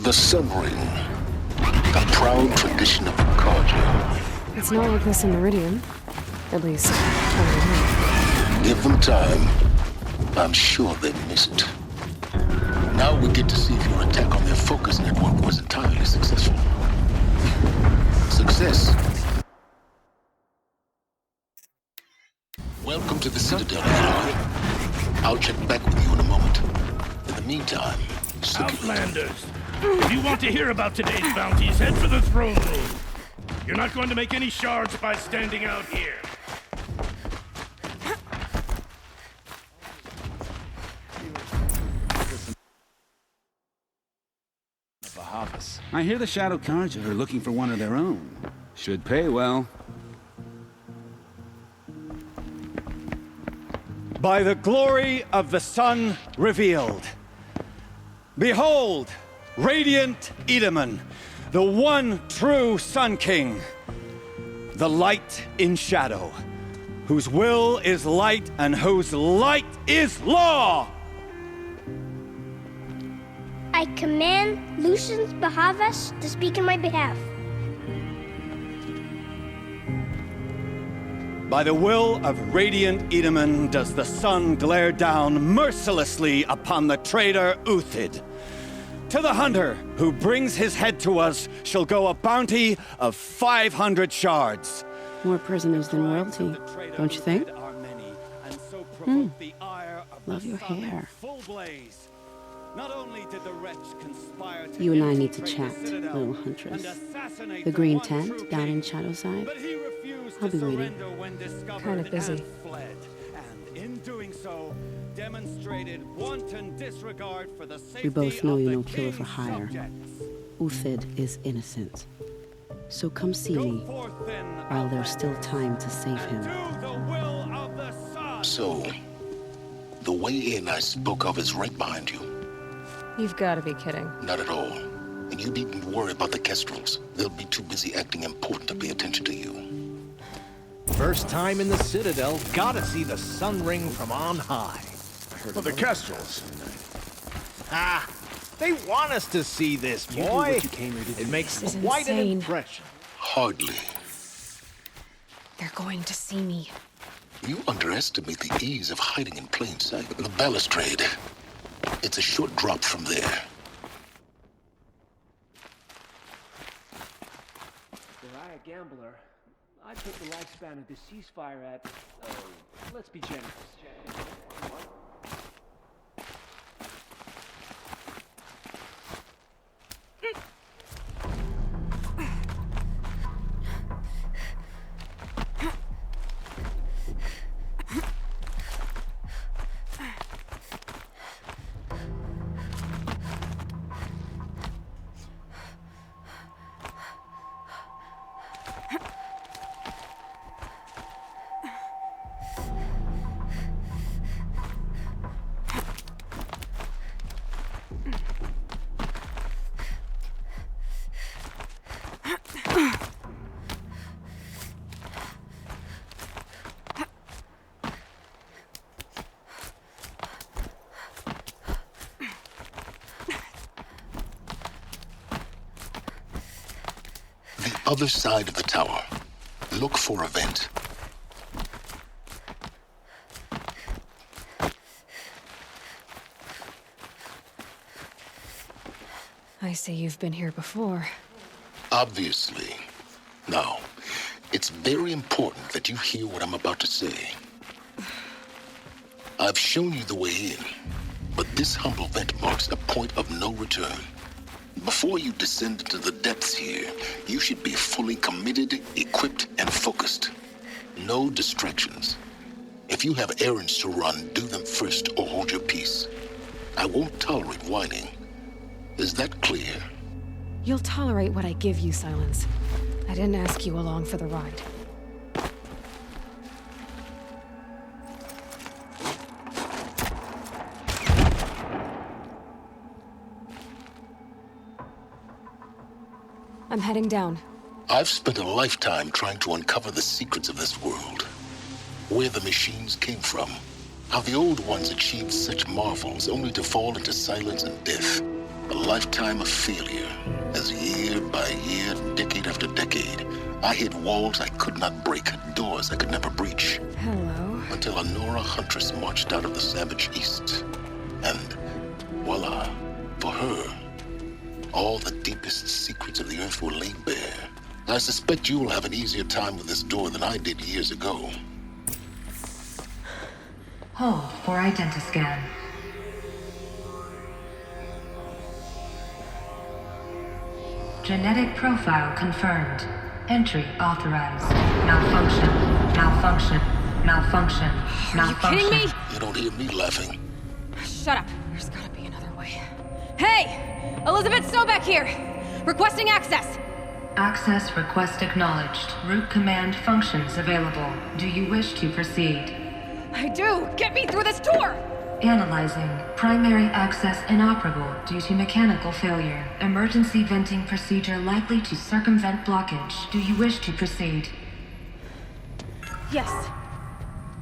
The Sun Ring, a proud tradition of Karja. It's not like this in Meridian. At least, I Give them time. I'm sure they'd miss it. Now we get to see if your attack on their focus network was entirely successful. Success. Welcome to the Citadel, Aloy. I'll check back with you in a moment. In the meantime, Outlanders, if you want to hear about today's bounties, head for the throne room. You're not going to make any shards by standing out here. I hear the Shadow Karja are looking for one of their own. Should pay well. By the glory of the sun revealed. Behold, radiant Edaman, the one true Sun King. The light in shadow, whose will is light and whose light is law! I command Lucius Bahavas to speak in my behalf. By the will of radiant Edaman does the sun glare down mercilessly upon the traitor Uthid. To the hunter who brings his head to us shall go a bounty of 500 shards. More prisoners than royalty, don't you think? Love your hair. Not only did the wretch conspire to You and I need to chat, little huntress. The green tent down in Shadowside? I'll be waiting. Kind of busy. And in doing so, demonstrated wanton disregard for the safety We both know of you're the no killer for king's hire. subjects. Uthid is innocent. So come see Go me, forth then, while there's still time to save him. do the will of the sun. So, the way in I spoke of is right behind you. You've got to be kidding. Not at all. And you needn't worry about the Kestrels. They'll be too busy acting important to pay attention to you. First time in the Citadel, gotta see the Sun Ring from on high. For the Kestrels. Ah, they want us to see this, boy. It makes This is quite an insane. impression. Hardly. They're going to see me. You underestimate the ease of hiding in plain sight. The balustrade. It's a short drop from there. Were I a gambler, I'd put the lifespan of this ceasefire at, let's be generous. The other side of the tower. Look for a vent. I say you've been here before. Obviously. Now, it's very important that you hear what I'm about to say. I've shown you the way in, but this humble vent marks a point of no return. Before you descend into the depths here, you should be fully committed, equipped, and focused. No distractions. If you have errands to run, do them first or hold your peace. I won't tolerate whining. Is that clear? You'll tolerate what I give you, Silence. I didn't ask you along for the ride. I'm heading down. I've spent a lifetime trying to uncover the secrets of this world. Where the machines came from. How the old ones achieved such marvels only to fall into silence and death. A lifetime of failure, as year by year, decade after decade, I hit walls I could not break, doors I could never breach. Hello. Until a Nora huntress marched out of the savage east. And voila, for her, all the deepest secrets of the earth were laid bare. I suspect you will have an easier time with this door than I did years ago. Hold for identiscan. Genetic profile confirmed. Entry authorized. Malfunction. Malfunction. Malfunction. Are you kidding me? You don't hear me laughing. Shut up. There's gotta be another way. Hey! Elizabeth Sobek here! Requesting access! Access request acknowledged. Root command functions available. Do you wish to proceed? I do! Get me through this door! Analyzing. Primary access inoperable due to mechanical failure. Emergency venting procedure likely to circumvent blockage. Do you wish to proceed? Yes.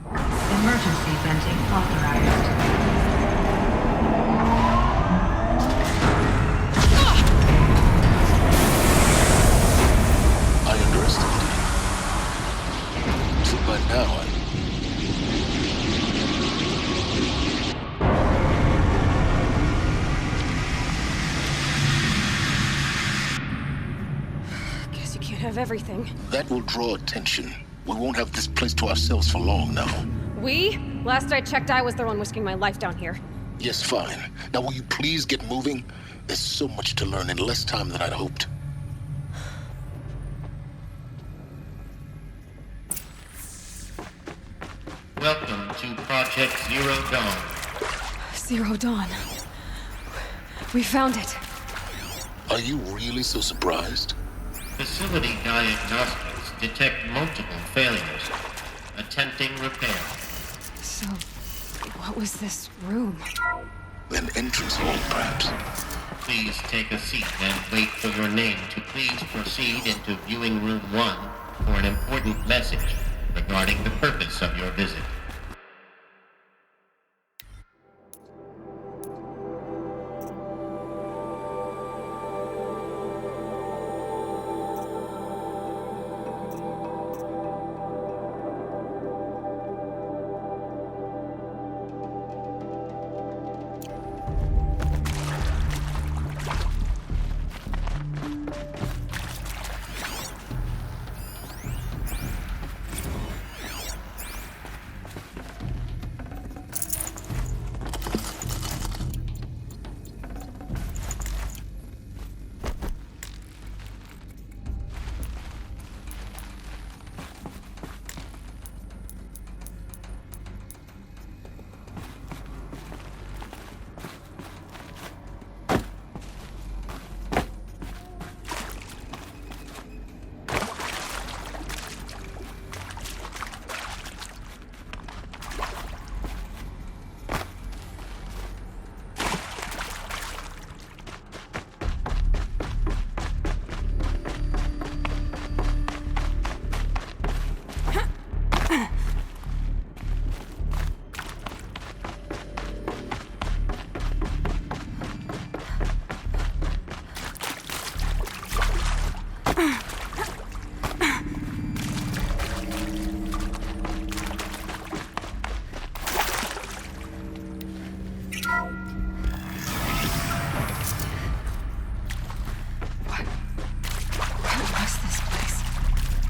Emergency venting authorized. I underestimated you. So by now, Guess you can't have everything. that will draw attention. We won't have this place to ourselves for long now. We? Last I checked, I was the one risking my life down here. Yes, fine. Now will you please get moving? There's so much to learn in less time than I'd hoped. Welcome to Project Zero Dawn. Zero Dawn. We found it. Are you really so surprised? Facility diagnostics detect multiple failures. Attempting repair. So, what was this room? An entrance hall, perhaps. Please take a seat and wait for your name to please proceed into Viewing Room 1 for an important message regarding the purpose of your visit.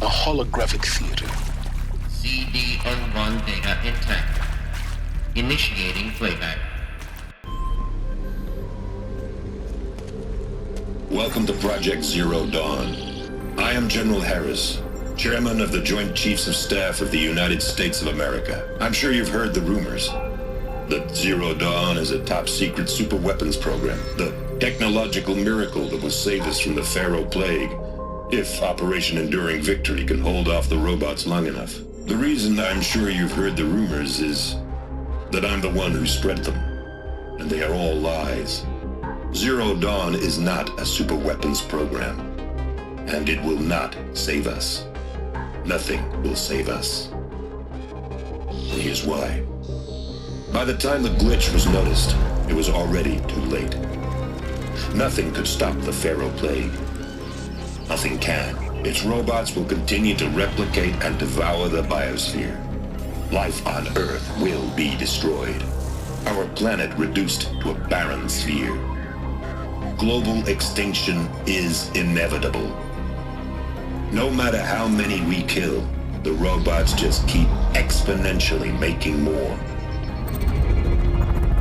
Holographic theater. CD-01 data intact. Initiating playback. Welcome to Project Zero Dawn. I am General Harris, Chairman of the Joint Chiefs of Staff of the United States of America. I'm sure you've heard the rumors that Zero Dawn is a top-secret superweapons program, the technological miracle that will save us from the Pharaoh Plague, if Operation Enduring Victory can hold off the robots long enough. The reason I'm sure you've heard the rumors is that I'm the one who spread them, and they are all lies. Zero Dawn is not a superweapons program, and it will not save us. Nothing will save us. And here's why. By the time the glitch was noticed, it was already too late. Nothing could stop the Pharaoh Plague. Nothing can. Its robots will continue to replicate and devour the biosphere. Life on Earth will be destroyed. Our planet reduced to a barren sphere. Global extinction is inevitable. No matter how many we kill, the robots just keep exponentially making more.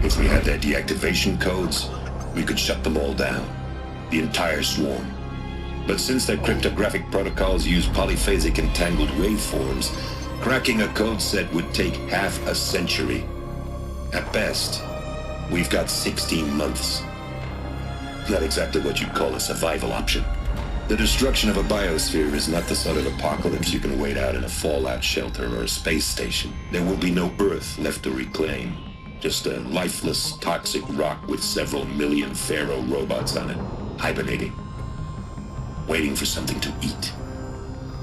If we had their deactivation codes, we could shut them all down. The entire swarm. But since their cryptographic protocols use polyphasic entangled waveforms, cracking a code set would take half a century. At best, we've got 16 months. Not exactly what you'd call a survival option. The destruction of a biosphere is not the sort of apocalypse you can wait out in a fallout shelter or a space station. There will be no Earth left to reclaim. Just a lifeless, toxic rock with several million Pharaoh robots on it, hibernating. Waiting for something to eat.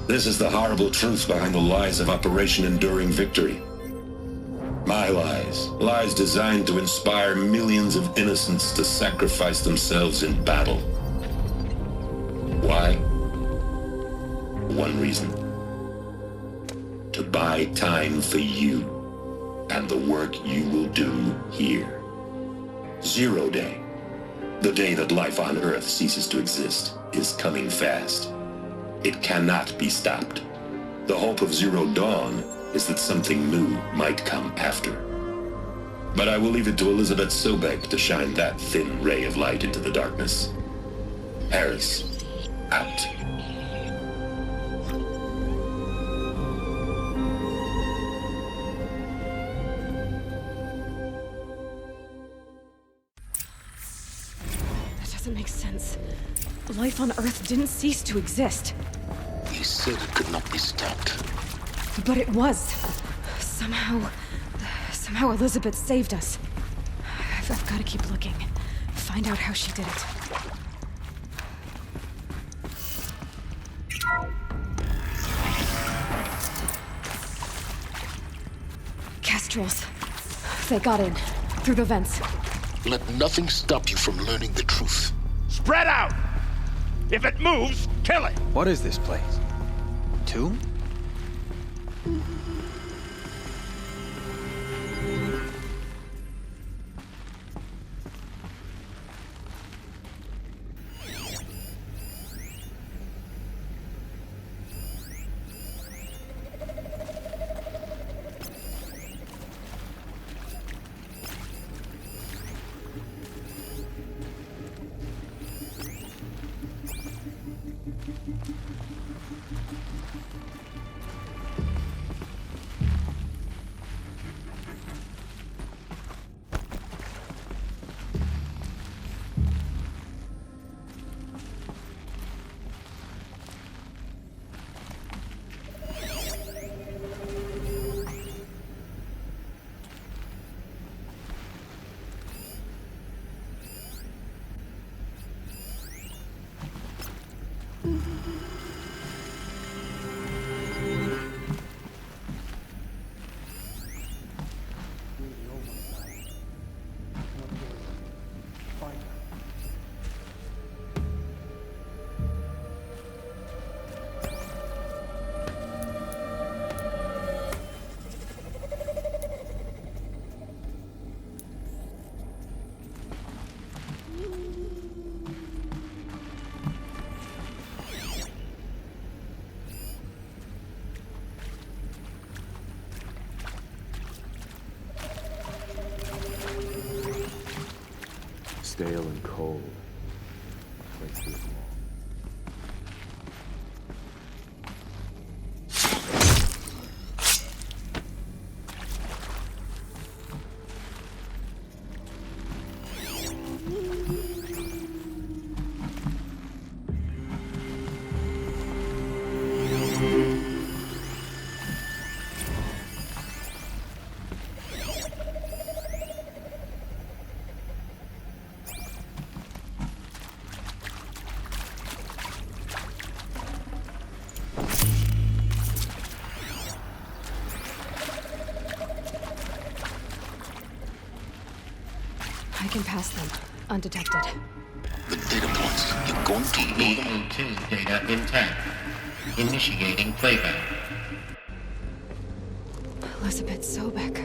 This is the horrible truth behind the lies of Operation Enduring Victory. My lies. Lies designed to inspire millions of innocents to sacrifice themselves in battle. Why? One reason. To buy time for you and the work you will do here. Zero Day. The day that life on Earth ceases to exist is coming fast. It cannot be stopped. The hope of Zero Dawn is that something new might come after. But I will leave it to Elizabeth Sobek to shine that thin ray of light into the darkness. Harris, out. That doesn't make sense. Life on Earth didn't cease to exist. He said it could not be stopped. But it was. Somehow Elizabeth saved us. I've got to keep looking. Find out how she did it. Kestrels. They got in. Through the vents. Let nothing stop you from learning the truth. Spread out! If it moves, kill it! What is this place? Tomb? Stale and cold. Right through them all. I can pass them, undetected. The data points. You're going to ignore them. PA-02 data intact. Initiating playback. Elizabeth Sobek.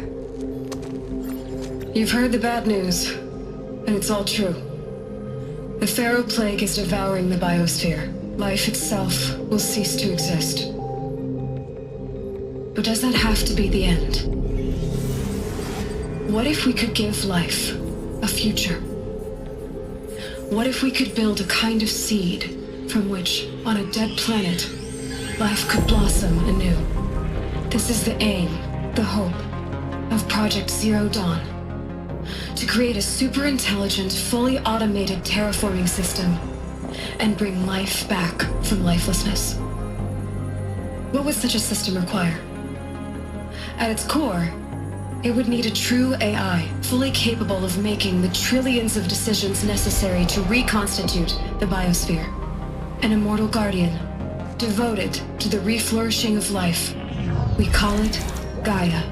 You've heard the bad news, and it's all true. The Pharaoh Plague is devouring the biosphere. Life itself will cease to exist. But does that have to be the end? What if we could give life a future? What if we could build a kind of seed from which, on a dead planet, life could blossom anew? This is the aim, the hope, of Project Zero Dawn. To create a super-intelligent, fully automated terraforming system and bring life back from lifelessness. What would such a system require? At its core, it would need a true AI, fully capable of making the trillions of decisions necessary to reconstitute the biosphere. An immortal guardian, devoted to the reflourishing of life. We call it Gaia.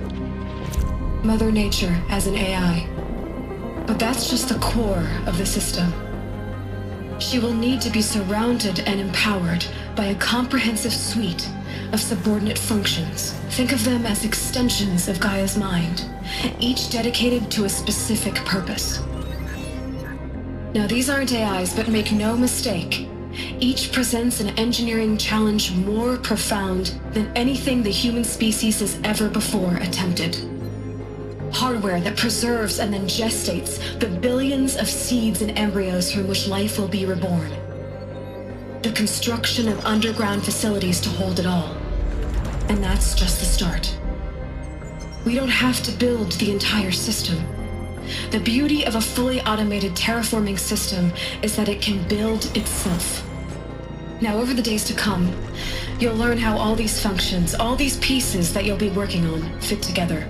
Mother Nature as an AI. But that's just the core of the system. She will need to be surrounded and empowered by a comprehensive suite of subordinate functions. Think of them as extensions of Gaia's mind, each dedicated to a specific purpose. Now, these aren't AIs, but make no mistake, each presents an engineering challenge more profound than anything the human species has ever before attempted. Hardware that preserves and then gestates the billions of seeds and embryos from which life will be reborn. The construction of underground facilities to hold it all. And that's just the start. We don't have to build the entire system. The beauty of a fully automated terraforming system is that it can build itself. Now, over the days to come, you'll learn how all these functions, all these pieces that you'll be working on, fit together.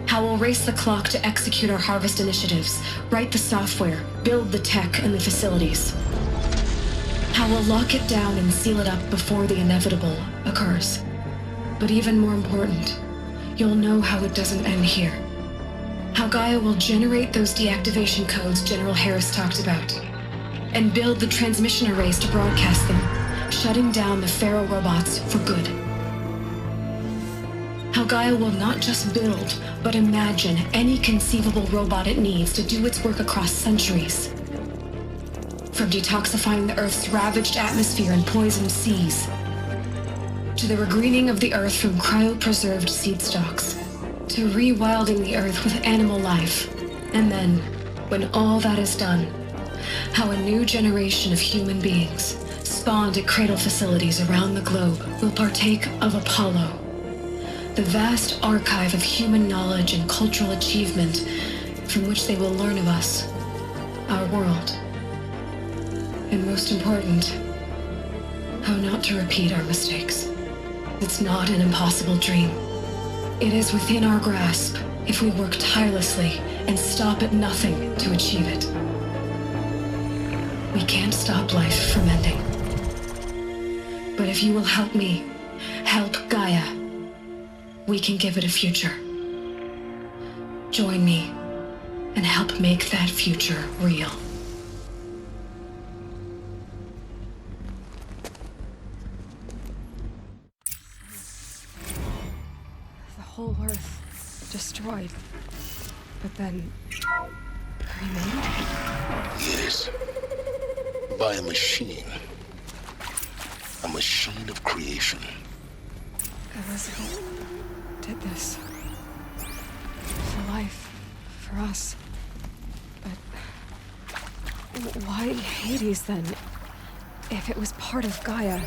How we'll race the clock to execute our harvest initiatives, write the software, build the tech and the facilities. How we'll lock it down and seal it up before the inevitable occurs. But even more important, you'll know how it doesn't end here. How Gaia will generate those deactivation codes General Harris talked about, and build the transmission arrays to broadcast them, shutting down the Pharaoh robots for good. How Gaia will not just build, but imagine any conceivable robot it needs to do its work across centuries. From detoxifying the Earth's ravaged atmosphere and poisoned seas, to the regreening of the Earth from cryopreserved seed stocks, to rewilding the Earth with animal life. And then, when all that is done, how a new generation of human beings, spawned at cradle facilities around the globe, will partake of Apollo, the vast archive of human knowledge and cultural achievement from which they will learn of us, our world. And most important, how not to repeat our mistakes. It's not an impossible dream. It is within our grasp if we work tirelessly and stop at nothing to achieve it. We can't stop life from ending. But if you will help me, help Gaia, we can give it a future. Join me and help make that future real. The whole Earth destroyed, but then cremated? Yes. By a machine. A machine of creation. Elizabeth did this. For life. For us. But why Hades then? If it was part of Gaia,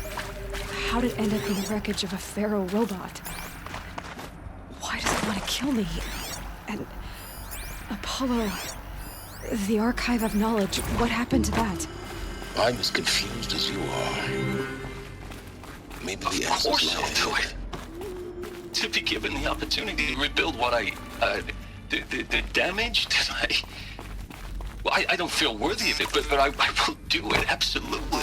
how did it end up in the wreckage of a Pharaoh robot? Why does it want to kill me? And Apollo, the archive of knowledge, what happened to that? I'm as confused as you are. Maybe the answer's Of course lie I'll do ahead. it. To be given the opportunity to rebuild what I, the damage that I don't feel worthy of it, but I will do it, absolutely.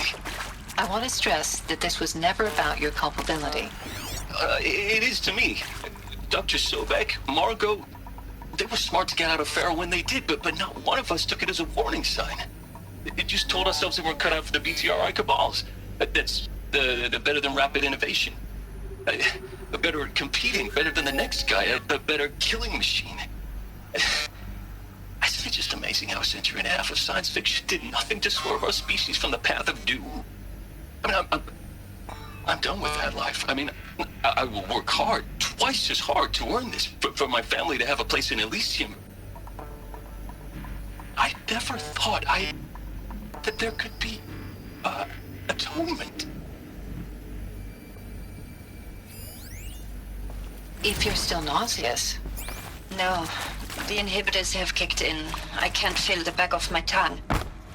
I want to stress that this was never about your culpability. It is to me. Dr. Sobek, Margot, they were smart to get out of Pharaoh when they did, but not one of us took it as a warning sign. It just told ourselves that we're cut out for the BTRI cabals. That's the better than rapid innovation. Better at competing, better than the next guy, a better killing machine. Isn't it just amazing how a century and a half of science fiction did nothing to swerve our species from the path of doom? I mean, I'm done with that life. I mean, I will work hard, twice as hard to earn this, for my family to have a place in Elysium. I never thought that there could be atonement. If you're still nauseous. No, the inhibitors have kicked in. I can't feel the back of my tongue.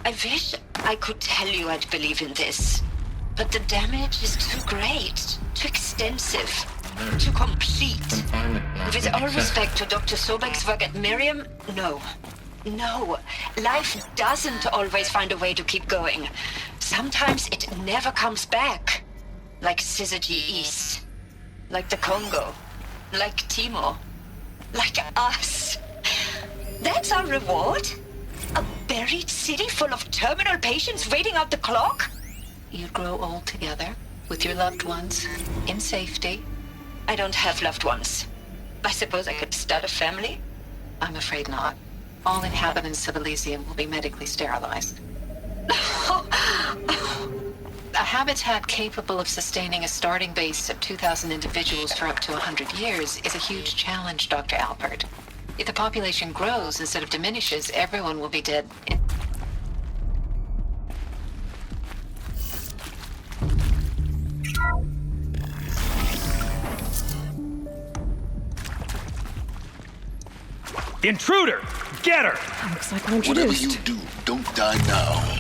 I wish I could tell you I'd believe in this. But the damage is too great, too extensive, too complete. With all respect to Dr. Sobek's work at Miriam, no. No, life doesn't always find a way to keep going. Sometimes it never comes back. Like Syzygy East. Like the Congo. Like Timo. Like us. That's our reward? A buried city full of terminal patients waiting out the clock? You'd grow old together, with your loved ones, in safety. I don't have loved ones. I suppose I could start a family? I'm afraid not. All inhabitants of Elysium will be medically sterilized. A habitat capable of sustaining a starting base of 2,000 individuals for up to 100 years is a huge challenge, Dr. Alpert. If the population grows instead of diminishes, everyone will be dead. Intruder! Get her! Looks like we're Whatever introduced. you do, don't die now.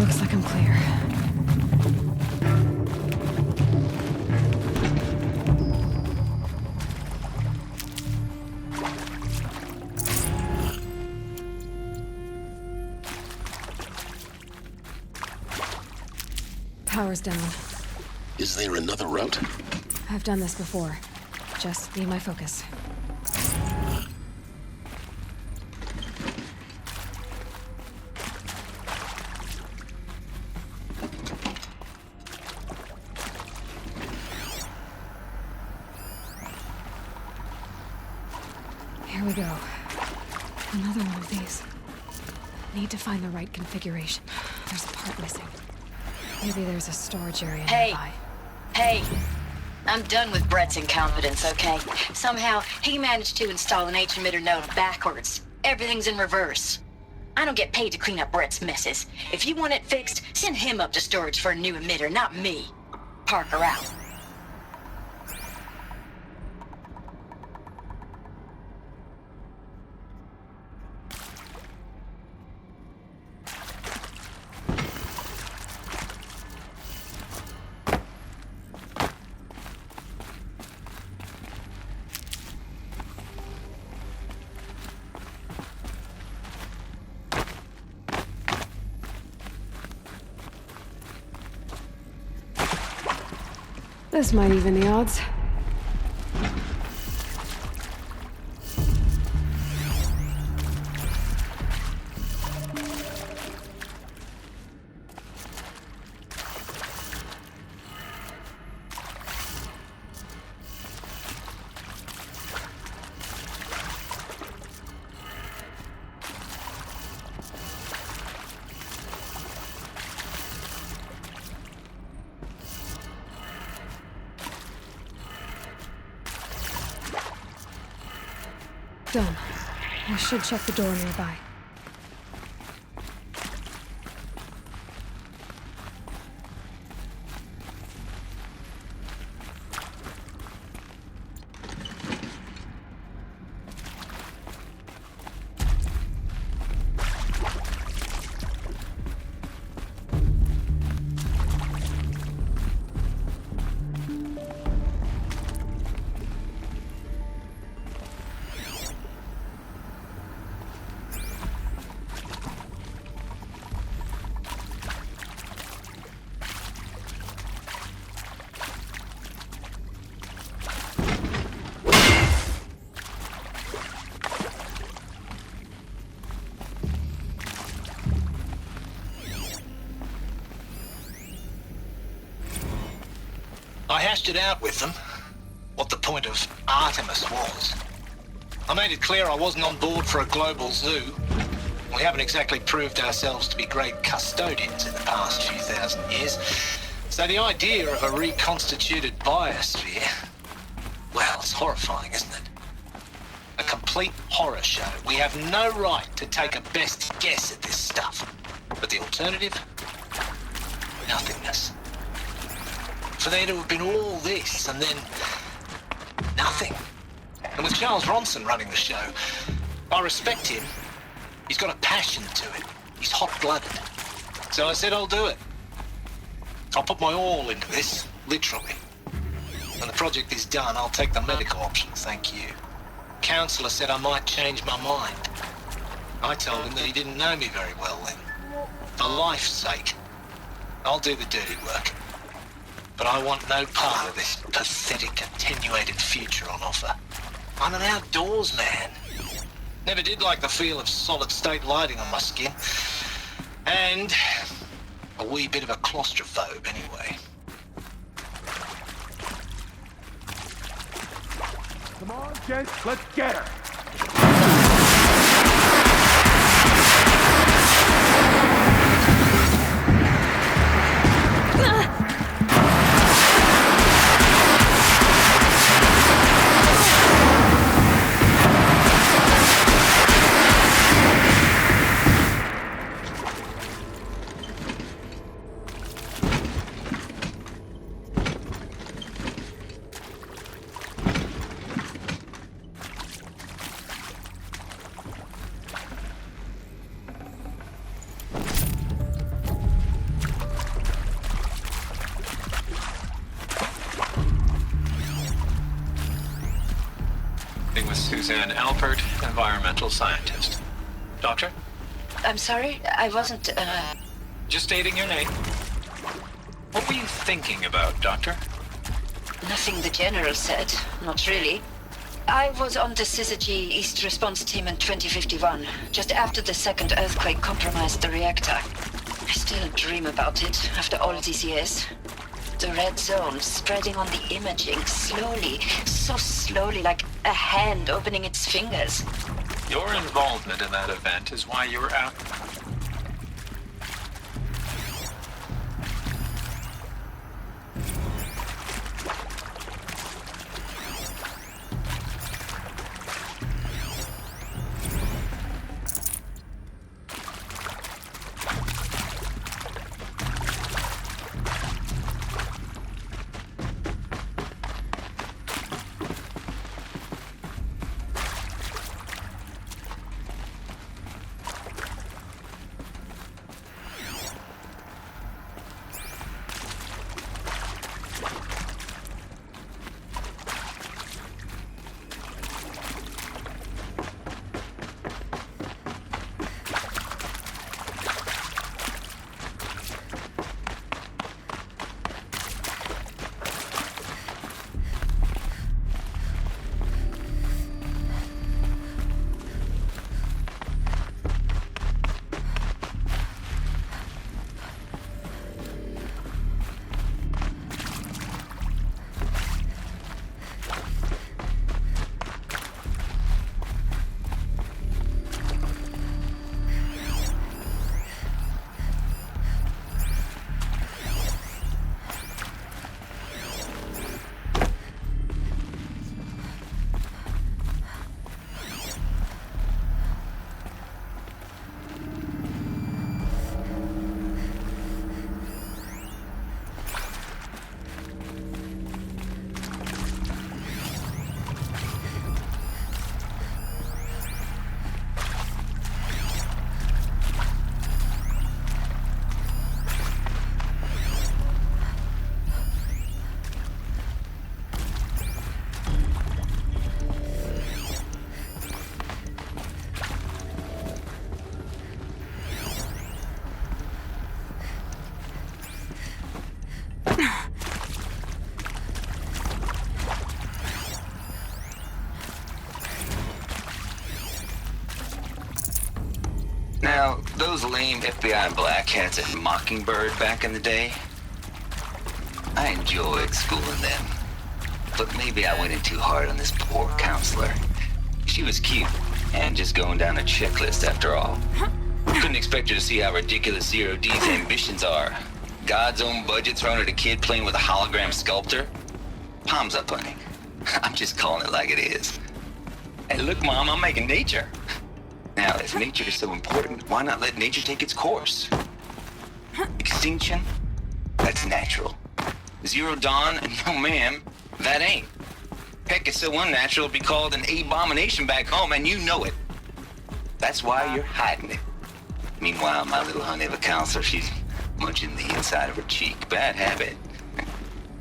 Looks like I'm clear. Power's down. Is there another route? I've done this before. Just need my focus. Here we go. Another one of these. Need to find the right configuration. There's a part missing. Maybe there's a storage area nearby. Hey! I'm done with Brett's incompetence, okay? Somehow, he managed to install an H-emitter node backwards. Everything's in reverse. I don't get paid to clean up Brett's messes. If you want it fixed, send him up to storage for a new emitter, not me. Parker out. This might even the odds. Done. I should check the door nearby. I hashed it out with them, what the point of Artemis was. I made it clear I wasn't on board for a global zoo. We haven't exactly proved ourselves to be great custodians in the past few thousand years. So the idea of a reconstituted biosphere, well, it's horrifying, isn't it? A complete horror show. We have no right to take a best guess at this stuff. But the alternative? Nothingness. For there to have been all this and then nothing. And with Charles Ronson running the show, I respect him. He's got a passion to it. He's hot-blooded. So I said I'll do it. I'll put my all into this, literally. When the project is done, I'll take the medical option, thank you. Counselor said I might change my mind. I told him that he didn't know me very well then. For life's sake, I'll do the dirty work. But I want no part of this pathetic, attenuated future on offer. I'm an outdoors man. Never did like the feel of solid-state lighting on my skin. And a wee bit of a claustrophobe, anyway. Come on, gents, let's get her! speaking with Suzanne Alpert, environmental scientist. Doctor? I'm sorry, I wasn't, Just stating your name. What were you thinking about, Doctor? Nothing the General said. Not really. I was on the Syzygy East Response Team in 2051, just after the second earthquake compromised the reactor. I still dream about it after all these years. The red zone spreading on the imaging, slowly, so slowly, like a hand opening its fingers. Your involvement in that event is why you were out. Now, those lame FBI black hats at Mockingbird back in the day, I enjoyed schooling them. But maybe I went in too hard on this poor counselor. She was cute, and just going down a checklist after all. Couldn't expect her to see how ridiculous Zero D's ambitions are. God's own budget thrown at a kid playing with a hologram sculptor? Palms up, honey. I'm just calling it like it is. Hey, look, Mom, I'm making nature. Now, if nature is so important, why not let nature take its course? Extinction? That's natural. Zero Dawn? No, ma'am, that ain't. Heck, it's so unnatural it'd be called an abomination back home, and you know it. That's why you're hiding it. Meanwhile, my little honey of a counselor, she's munching the inside of her cheek. Bad habit.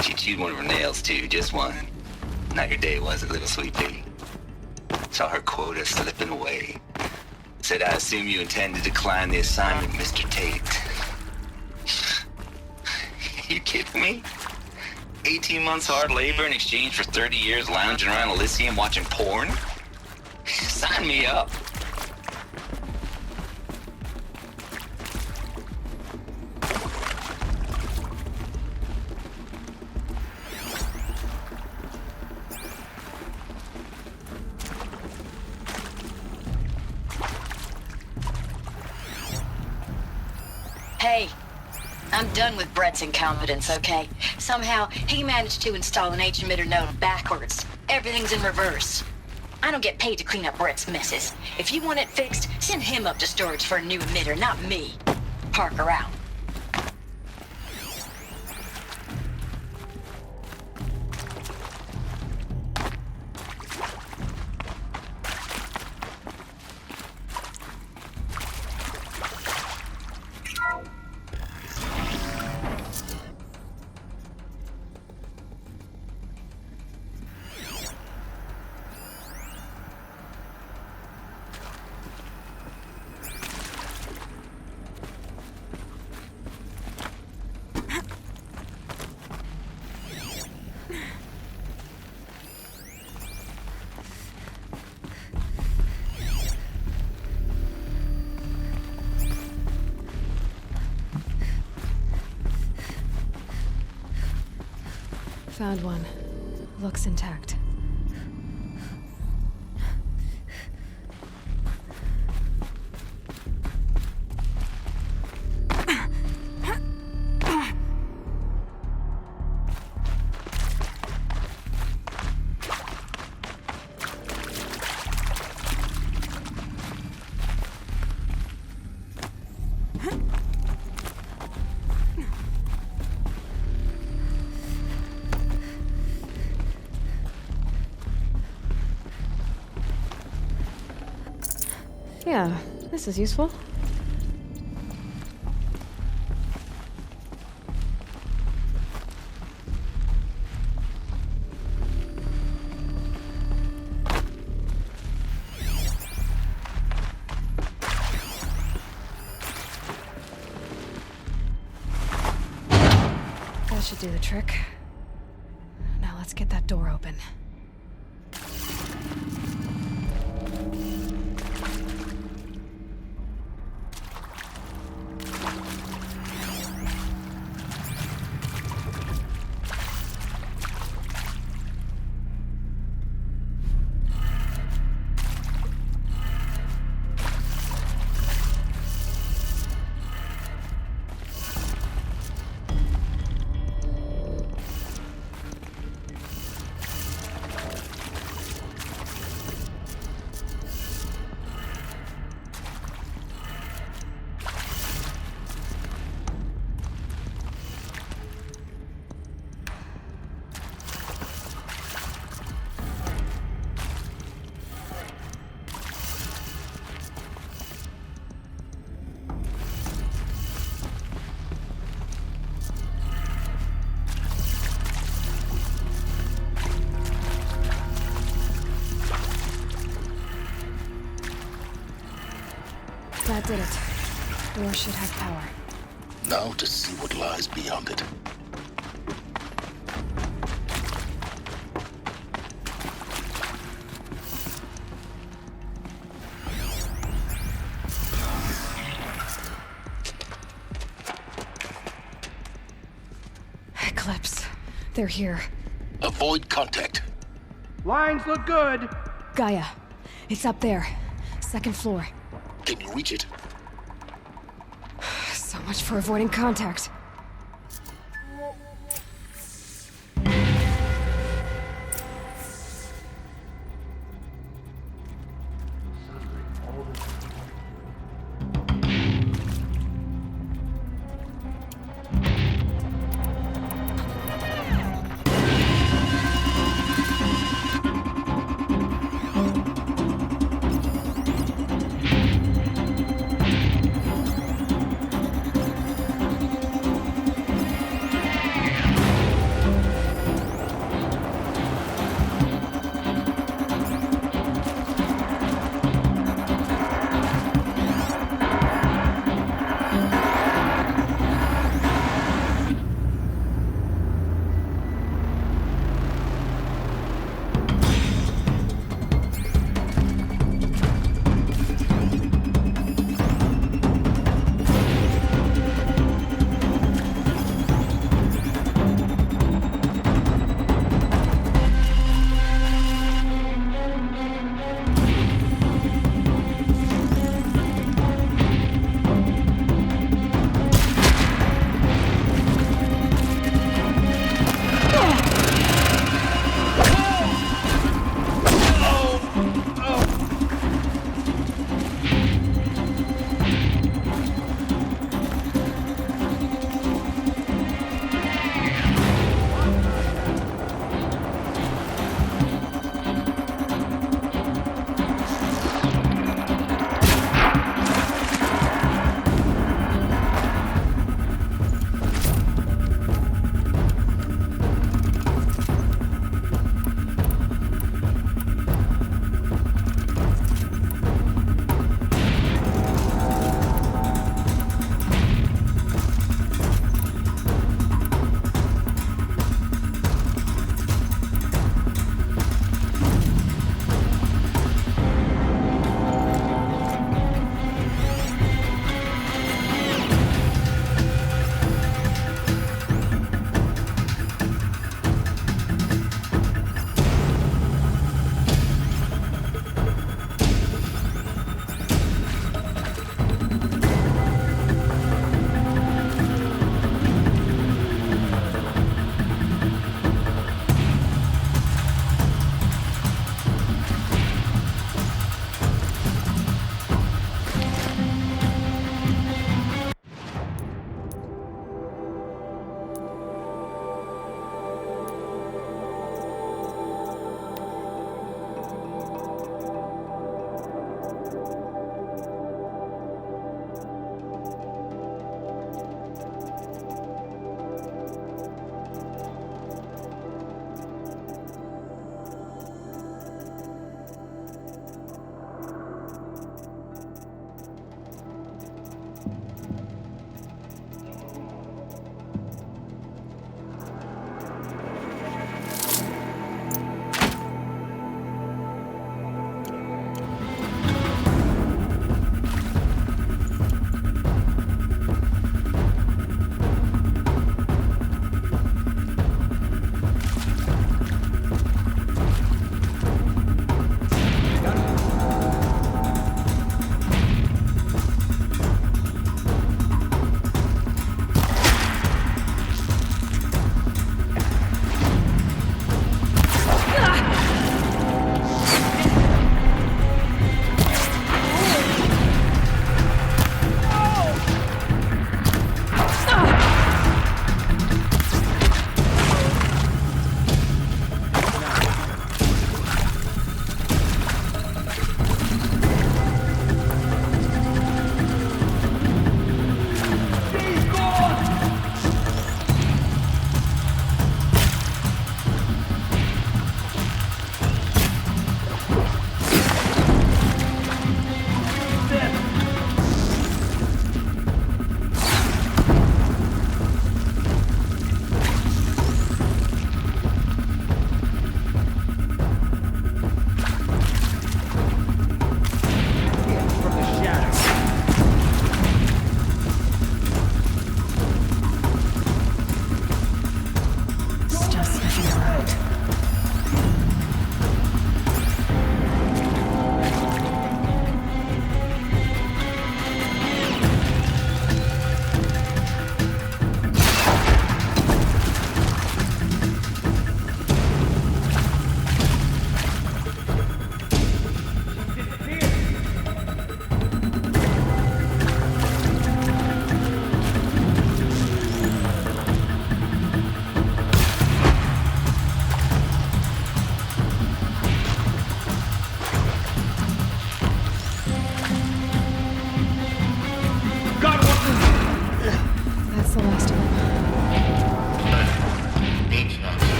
She chewed one of her nails, too, just one. Not your day, was it, little sweet pea? Saw her quota slipping away. Said, I assume you intend to decline the assignment, Mr. Tate. You kidding me? 18 months hard labor in exchange for 30 years lounging around Elysium watching porn? Sign me up. Hey, I'm done with Brett's incompetence, okay? Somehow, he managed to install an H-emitter node backwards. Everything's in reverse. I don't get paid to clean up Brett's messes. If you want it fixed, send him up to storage for a new emitter, not me. Parker out. Found one. Looks intact. Yeah, this is useful. That should do the trick. Now let's get that door open. That did it. Door should have power. Now to see what lies beyond it. Eclipse. They're here. Avoid contact. Lines look good. Gaia. It's up there. Second floor. Can you reach it? So much for avoiding contact.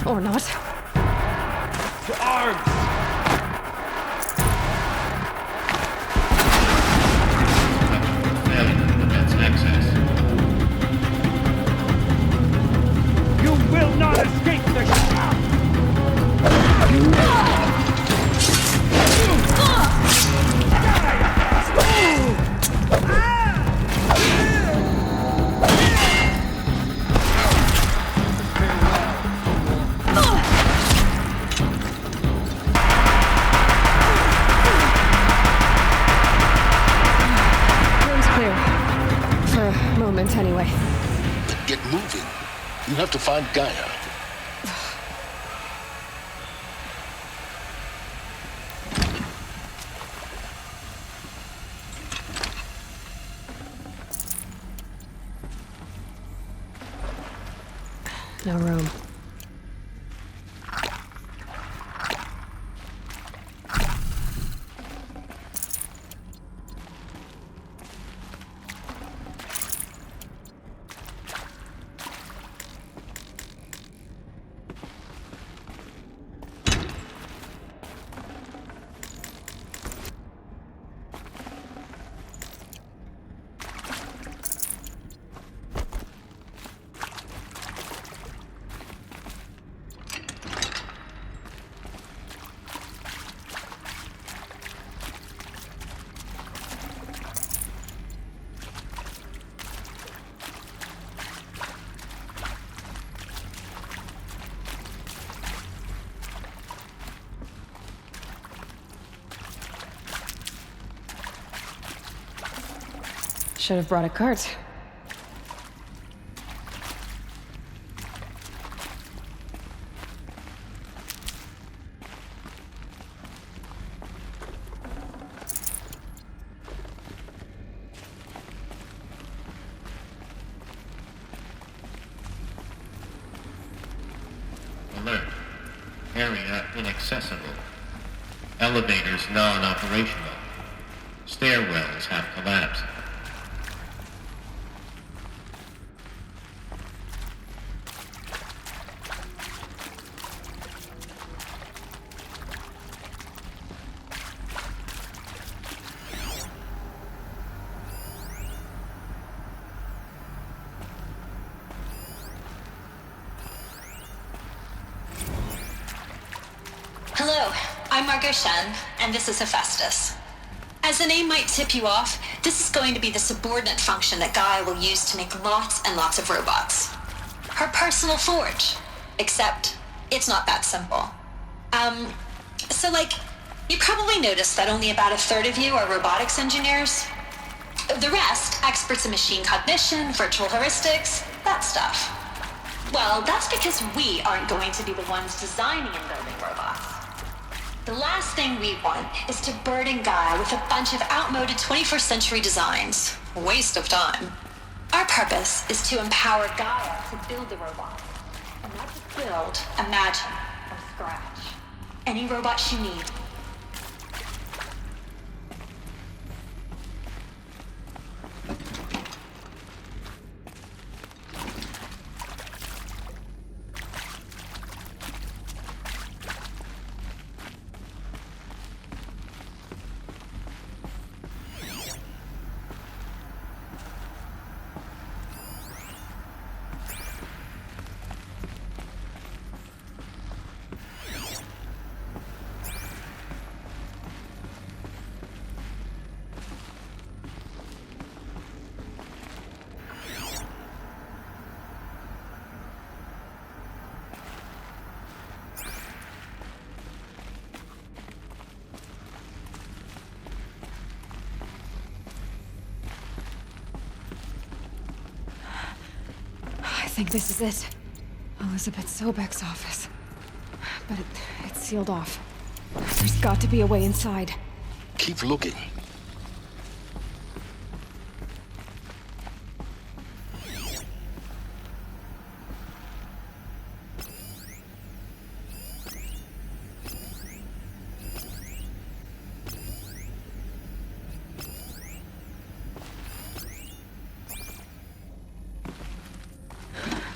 Or not. To arms! You will not escape the shot! Room's clear. For a moment, anyway. Then get moving. You have to find Gaia. No room. Should have brought a cart. Alert. Area inaccessible. Elevators non-operational. Stairwells have collapsed. Hello, I'm Margot Shen, and this is Hephaestus. As the name might tip you off, this is going to be the subordinate function that Gaia will use to make lots and lots of robots. Her personal forge. Except, it's not that simple. You probably noticed that only about a third of you are robotics engineers. The rest, experts in machine cognition, virtual heuristics, that stuff. Well, that's because we aren't going to be the ones designing and building robots. The last thing we want is to burden Gaia with a bunch of outmoded 21st century designs. Waste of time. Our purpose is to empower Gaia to build the robot. And not just build, imagine, from scratch. Any robot she needs. I think this is it. Elizabeth Sobek's office. But it's sealed off. There's got to be a way inside. Keep looking.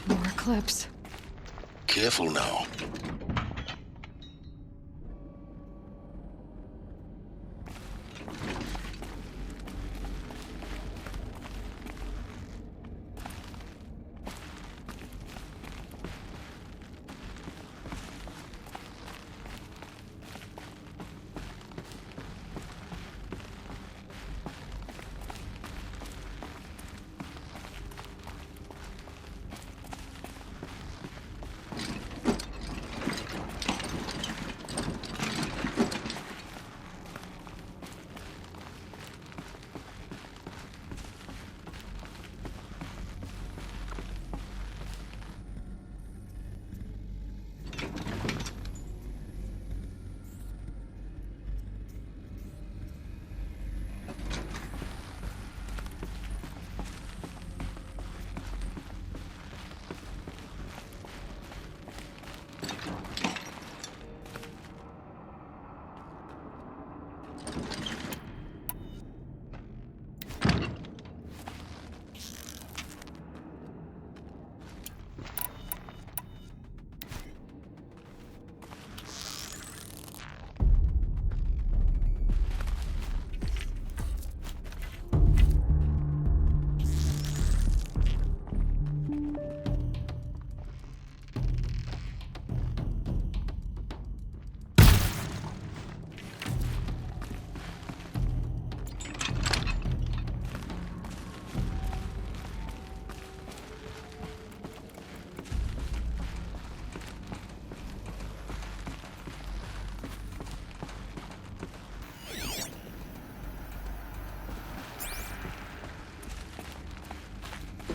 More clips. Careful now.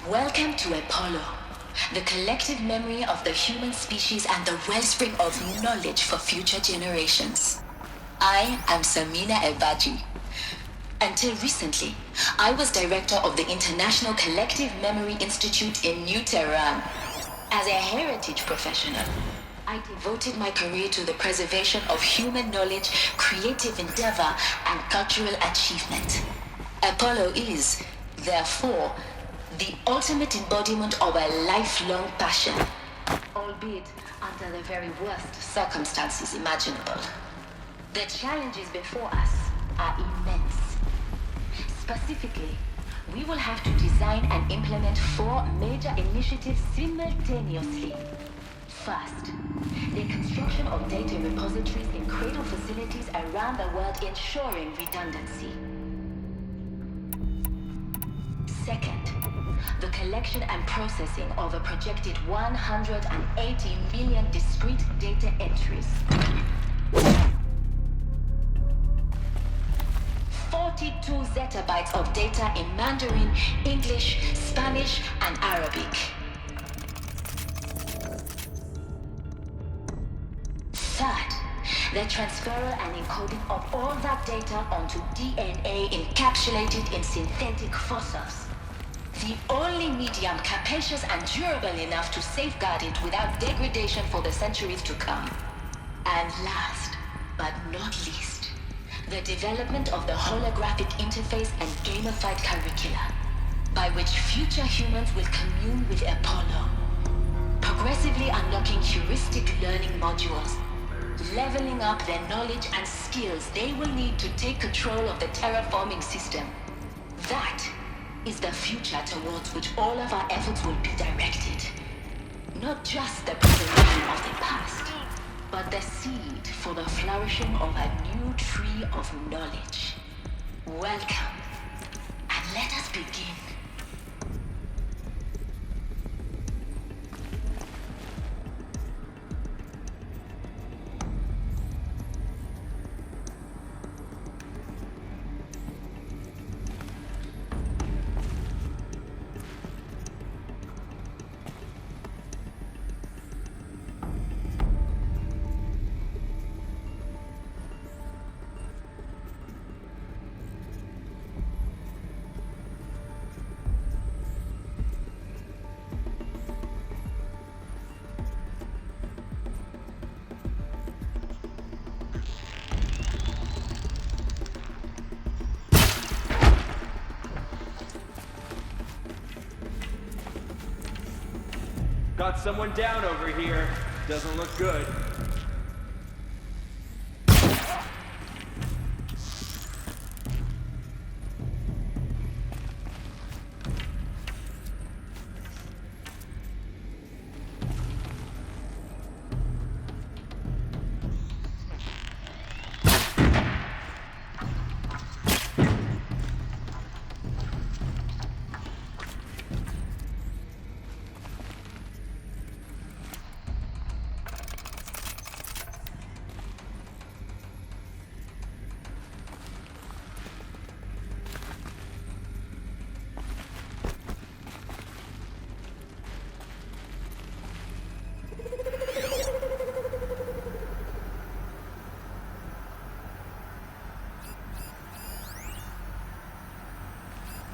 Welcome to Apollo, the collective memory of the human species and the wellspring of knowledge for future generations. I am Samina Ebaji. Until recently, I was director of the International Collective Memory Institute in New Tehran. As a heritage professional, I devoted my career to the preservation of human knowledge, creative endeavor, and cultural achievement. Apollo is, therefore, the ultimate embodiment of a lifelong passion, albeit under the very worst circumstances imaginable. The challenges before us are immense. Specifically, we will have to design and implement 4 major initiatives simultaneously. First, the construction of data repositories in cradle facilities around the world, ensuring redundancy. Second, the collection and processing of a projected 180 million discrete data entries. 42 zettabytes of data in Mandarin, English, Spanish, and Arabic. Third, the transferal and encoding of all that data onto DNA encapsulated in synthetic fossils. The only medium capacious and durable enough to safeguard it without degradation for the centuries to come. And last, but not least, the development of the holographic interface and gamified curricula, by which future humans will commune with Apollo, progressively unlocking heuristic learning modules, leveling up their knowledge and skills they will need to take control of the terraforming system. That is the future towards which all of our efforts will be directed. Not just the preservation of the past, but the seed for the flourishing of a new tree of knowledge. Welcome, and let us begin. Got someone down over here. Doesn't look good.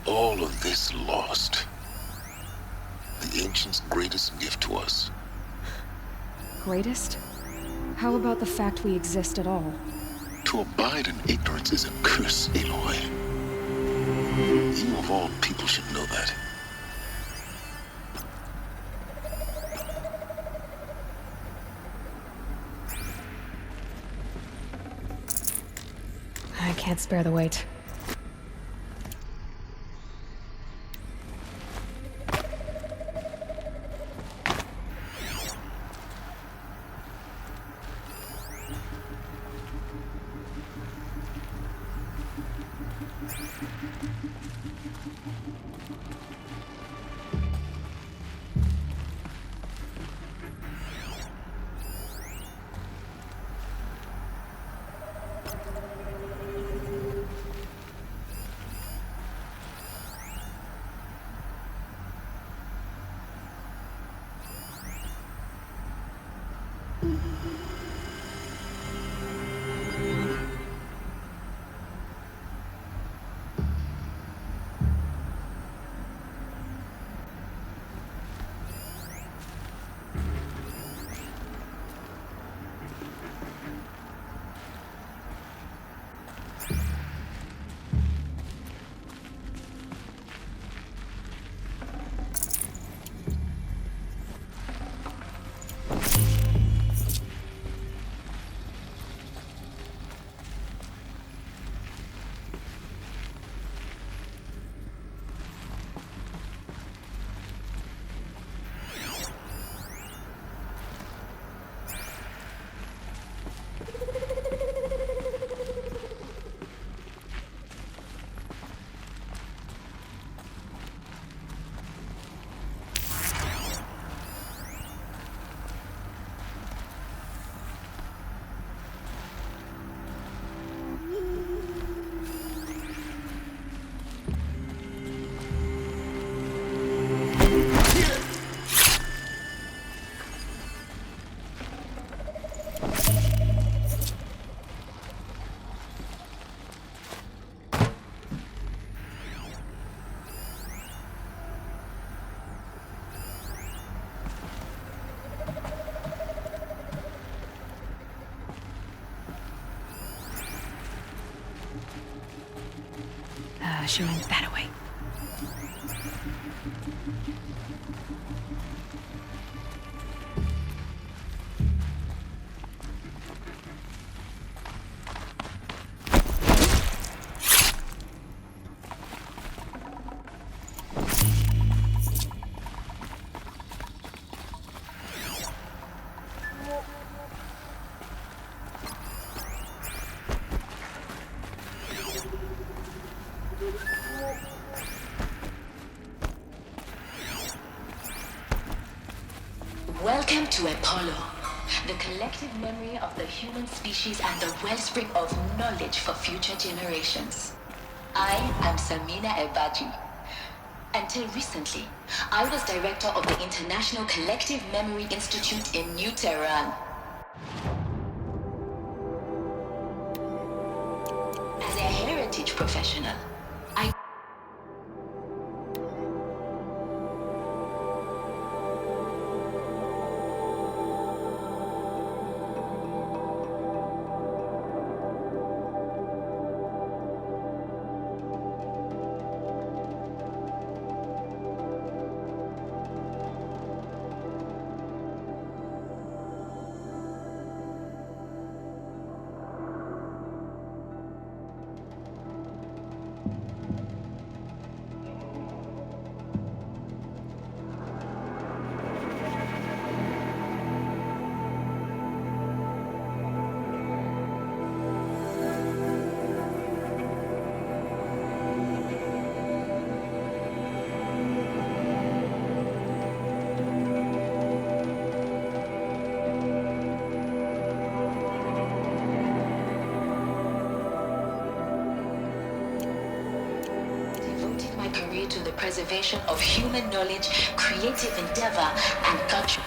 All of this lost. The Ancients' greatest gift to us. Greatest? How about the fact we exist at all? To abide in ignorance is a curse, Aloy. You of all people should know that. I can't spare the weight. Shooing that away. Welcome to Apollo, the collective memory of the human species and the wellspring of knowledge for future generations. I am Samina Ebaji. Until recently, I was director of the International Collective Memory Institute in New Tehran. As a heritage professional, I dedicated to the preservation of human knowledge, creative endeavor, and culture.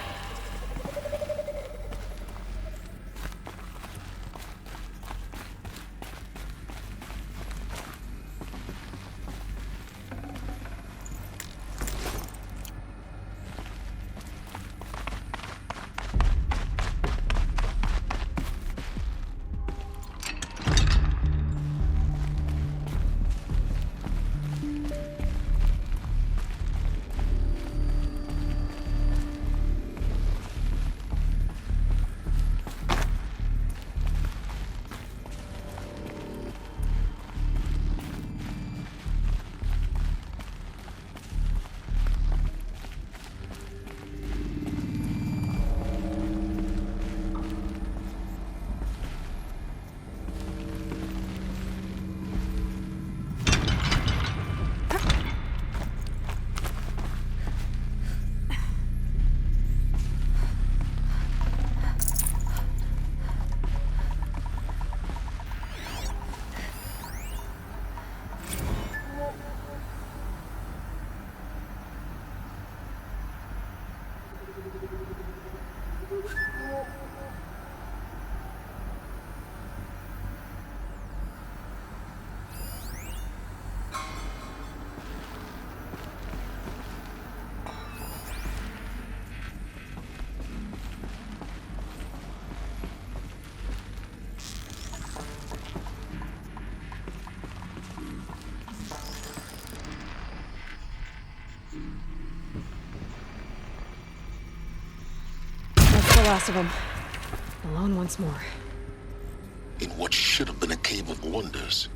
The last of them. Alone once more. In what should have been a cave of wonders.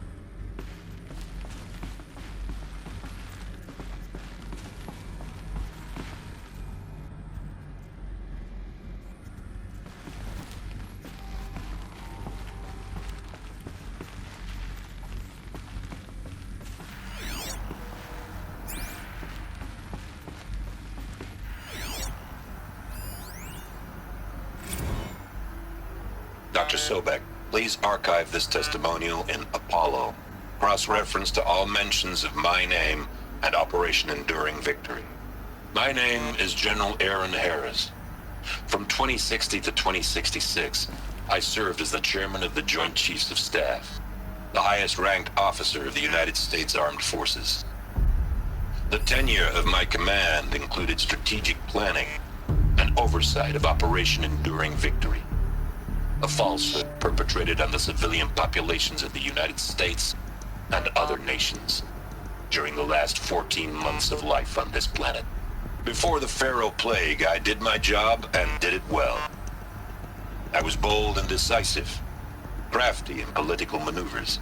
Dr. Sobek, please archive this testimonial in Apollo. Cross-reference to all mentions of my name and Operation Enduring Victory. My name is General Aaron Harris. From 2060 to 2066, I served as the chairman of the Joint Chiefs of Staff, the highest-ranked officer of the United States Armed Forces. The tenure of my command included strategic planning and oversight of Operation Enduring Victory, a falsehood perpetrated on the civilian populations of the United States and other nations during the last 14 months of life on this planet. Before the Pharaoh Plague, I did my job and did it well. I was bold and decisive, crafty in political maneuvers.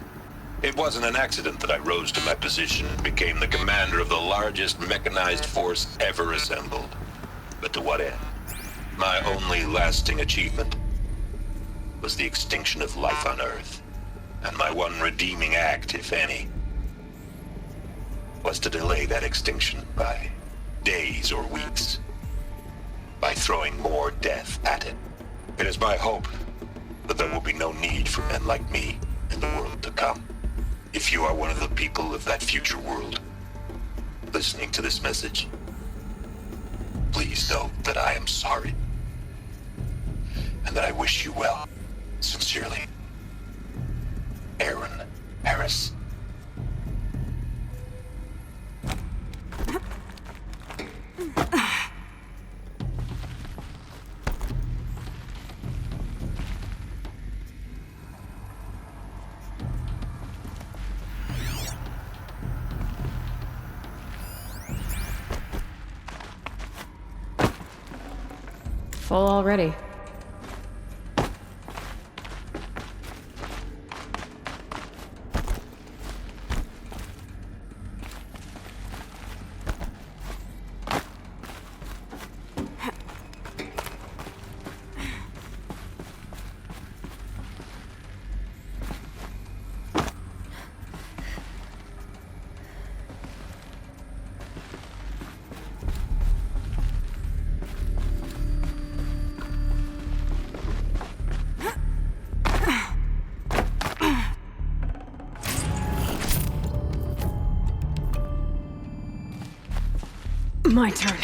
It wasn't an accident that I rose to my position and became the commander of the largest mechanized force ever assembled. But to what end? My only lasting achievement was the extinction of life on Earth. And my one redeeming act, if any, was to delay that extinction by days or weeks, by throwing more death at it. It is my hope that there will be no need for men like me in the world to come. If you are one of the people of that future world listening to this message, please know that I am sorry and that I wish you well. Sincerely, Aaron Harris. Full already. My turn.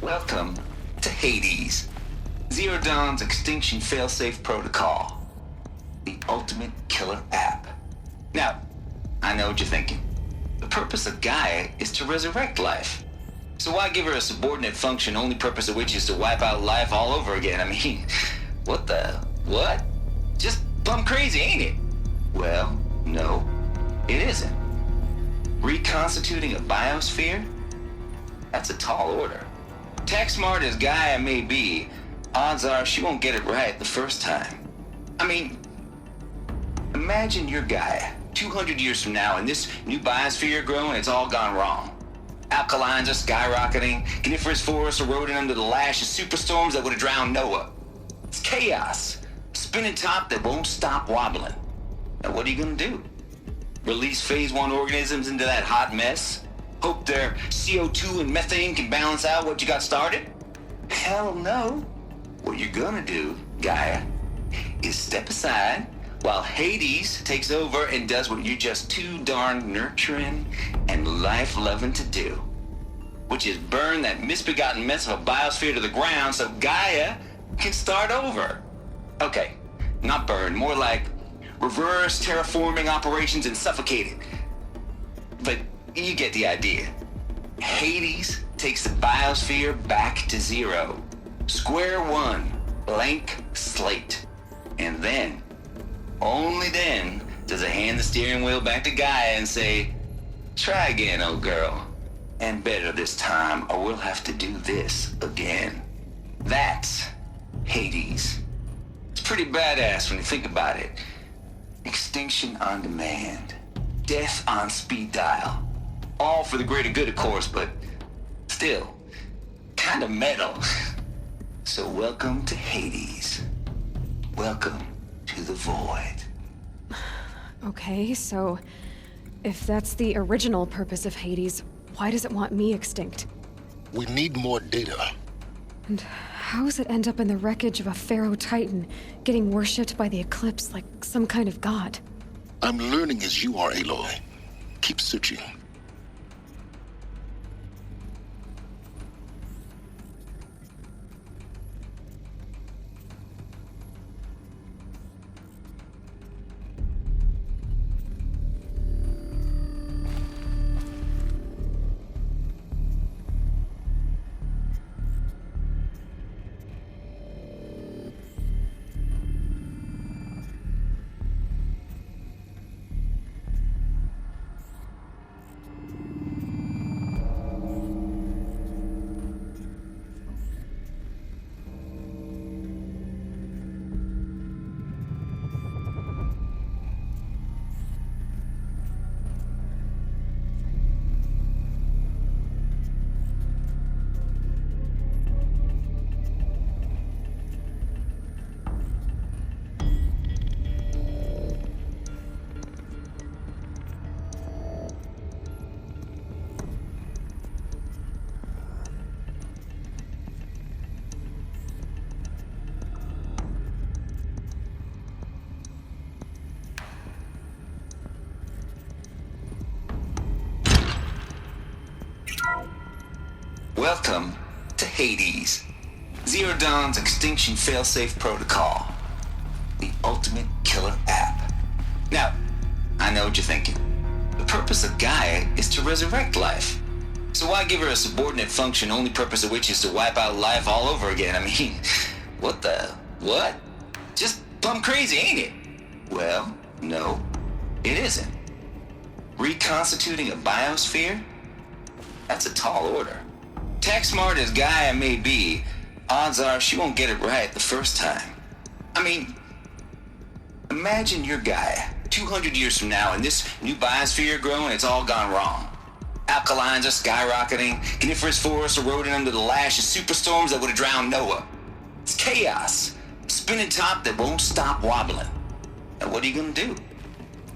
Welcome to Hades, Zero Dawn's extinction failsafe protocol, the ultimate killer app. Now, I know what you're thinking. The purpose of Gaia is to resurrect life. So why give her a subordinate function, only purpose of which is to wipe out life all over again? I mean, what? Just plumb crazy, ain't it? Well, no, it isn't. Reconstituting a biosphere? That's a tall order. Tech smart as Gaia may be, odds are she won't get it right the first time. I mean, imagine you're Gaia, 200 years from now, and this new biosphere you're growing, it's all gone wrong. Alkalines are skyrocketing, coniferous forests eroding under the lash of superstorms that would have drowned Noah. It's chaos, a spinning top that won't stop wobbling. Now what are you gonna do? Release phase 1 organisms into that hot mess? Hope their CO2 and methane can balance out what you got started? Hell no. What you're gonna do, Gaia, is step aside while Hades takes over and does what you're just too darn nurturing and life-loving to do, which is burn that misbegotten mess of a biosphere to the ground so Gaia can start over. Okay, not burn, more like reverse terraforming operations and suffocate it. But you get the idea. Hades takes the biosphere back to zero. Square one, blank slate. And then, only then, does it hand the steering wheel back to Gaia and say, try again, old girl. And better this time, or we'll have to do this again. That's Hades. It's pretty badass when you think about it. Extinction on demand. Death on speed dial. All for the greater good, of course, but still, kind of metal. So welcome to Hades. Welcome to the void. Okay, so if that's the original purpose of Hades, why does it want me extinct? We need more data. And how does it end up in the wreckage of a Pharaoh Titan, getting worshipped by the Eclipse like some kind of god? I'm learning as you are, Aloy. Keep searching. Welcome to Hades, Zero Dawn's extinction failsafe protocol. The ultimate killer app. Now, I know what you're thinking. The purpose of Gaia is to resurrect life. So why give her a subordinate function, only purpose of which is to wipe out life all over again? I mean, what? Just plumb crazy, ain't it? Well, no, it isn't. Reconstituting a biosphere? That's a tall order. Tech smart as Gaia may be, odds are she won't get it right the first time. I mean, imagine you're Gaia, 200 years from now, and this new biosphere growing, it's all gone wrong. Alkalines are skyrocketing, coniferous forests eroding under the lash of superstorms that would have drowned Noah. It's chaos, spinning top that won't stop wobbling. And what are you gonna do?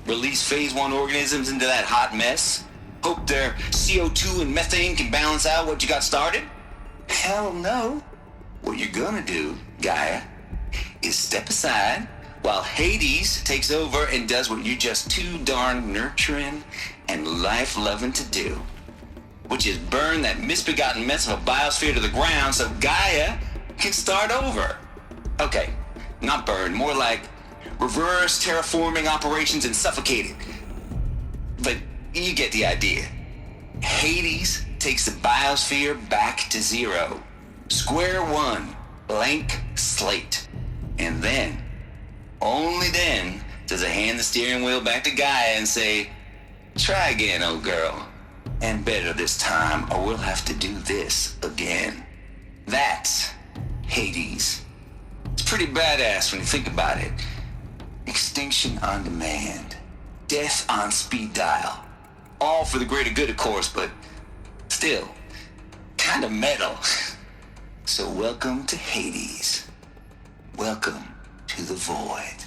Release phase 1 organisms into that hot mess? Hope their CO2 and methane can balance out what you got started? Hell no. What you're gonna do, Gaia, is step aside while Hades takes over and does what you're just too darn nurturing and life-loving to do, which is burn that misbegotten mess of a biosphere to the ground so Gaia can start over. Okay, not burn, more like reverse terraforming operations and suffocate it. But you get the idea. Hades takes the biosphere back to zero. Square one, blank slate. And then, only then, does it hand the steering wheel back to Gaia and say, try again, old girl. And better this time, or we'll have to do this again. That's Hades. It's pretty badass when you think about it. Extinction on demand. Death on speed dial. All for the greater good, of course, but still, kind of metal. So welcome to Hades. Welcome to the void.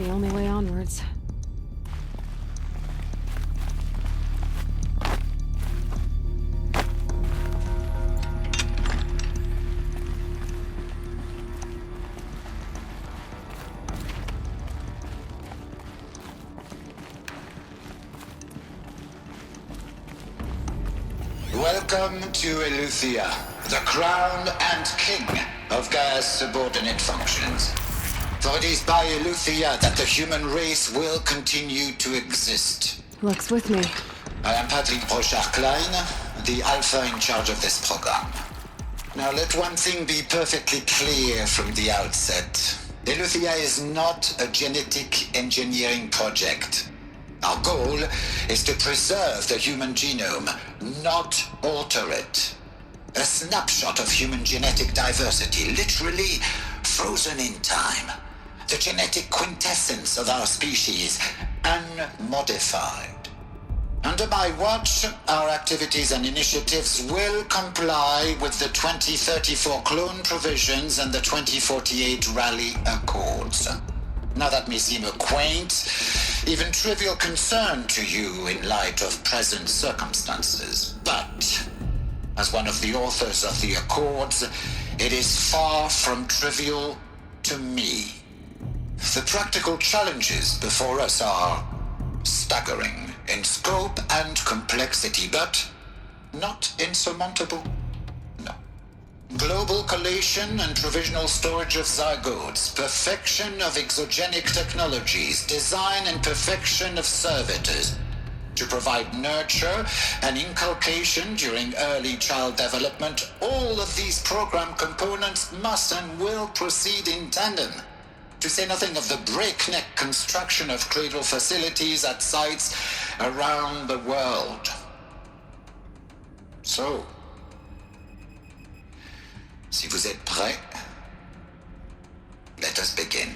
the only way onwards. Welcome to Eleuthia, the crown and king of Gaia's subordinate functions. For it is by Eleuthia that the human race will continue to exist. Luck's with me. I am Patrick Brochard-Klein, the Alpha in charge of this program. Now let one thing be perfectly clear from the outset. Eleuthia is not a genetic engineering project. Our goal is to preserve the human genome, not alter it. A snapshot of human genetic diversity, literally frozen in time. The genetic quintessence of our species, unmodified. Under my watch, our activities and initiatives will comply with the 2034 clone provisions and the 2048 Raleigh Accords. Now that may seem a quaint, even trivial concern to you in light of present circumstances, but as one of the authors of the Accords, it is far from trivial to me. The practical challenges before us are staggering in scope and complexity, but not insurmountable. No. Global collation and provisional storage of zygotes, perfection of exogenic technologies, design and perfection of servitors, to provide nurture and inculcation during early child development. All of these program components must and will proceed in tandem, to say nothing of the breakneck construction of cradle facilities at sites around the world. So, si vous êtes prêts, let us begin.